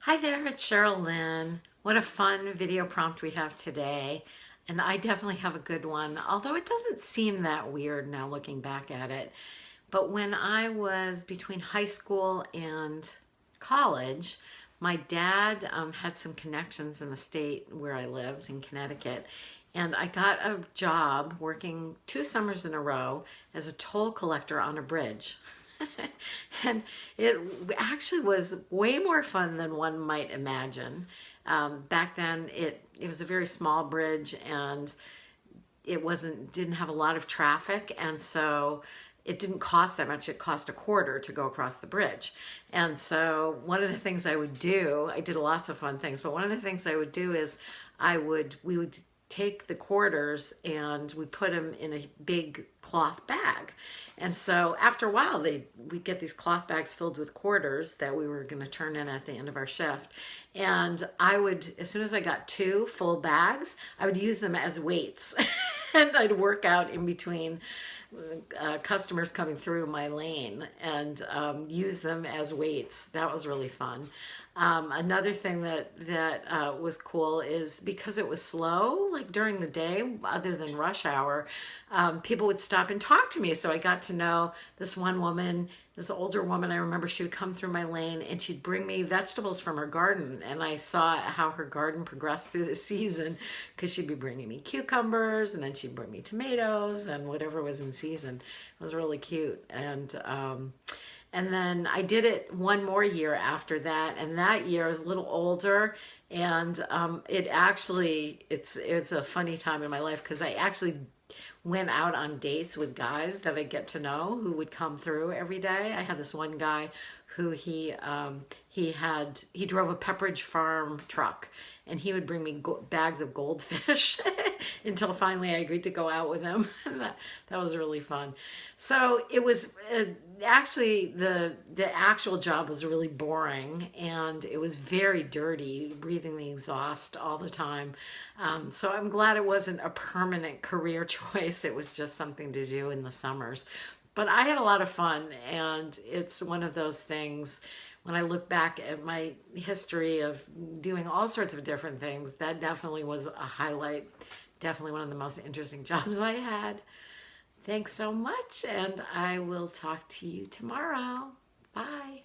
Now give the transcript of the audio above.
Hi there, it's Cheryl Lynn. What a fun video prompt we have today. And I definitely have a good one, although it doesn't seem that weird now looking back at it. But when I was between high school and college, my dad had some connections in the state where I lived in Connecticut. And I got a job working 2 summers in a row as a toll collector on a bridge. And it actually was way more fun than one might imagine. Back then, it was a very small bridge, and it didn't have a lot of traffic, and so it didn't cost that much. It cost a quarter to go across the bridge. And so one of the things I would do, I did lots of fun things, but one of the things I would do is we would take the quarters and we put them in a big cloth bag. And so after a while, we'd get these cloth bags filled with quarters that we were going to turn in at the end of our shift. And I would, as soon as I got 2 full bags, I would use them as weights. And I'd work out in between customers coming through my lane and use them as weights. That was really fun. Another thing that was cool is because it was slow, like during the day, other than rush hour, people would stop and talk to me. So I got to know this one woman, this older woman. I remember she would come through my lane and she'd bring me vegetables from her garden. And I saw how her garden progressed through the season because she'd be bringing me cucumbers and then she'd bring me tomatoes and whatever was in season. It was really cute. And then I did it one more year after that, and that year I was a little older, and it's a funny time in my life because I actually went out on dates with guys that I get to know who would come through every day. I had this one guy who he drove a Pepperidge Farm truck, and he would bring me bags of goldfish until finally I agreed to go out with him. that was really fun. So it was actually the actual job was really boring, and it was very dirty, breathing the exhaust all the time. So I'm glad it wasn't a permanent career choice. It was just something to do in the summers. But I had a lot of fun, and it's one of those things when I look back at my history of doing all sorts of different things, that definitely was a highlight, definitely one of the most interesting jobs I had. Thanks so much, and I will talk to you tomorrow. Bye.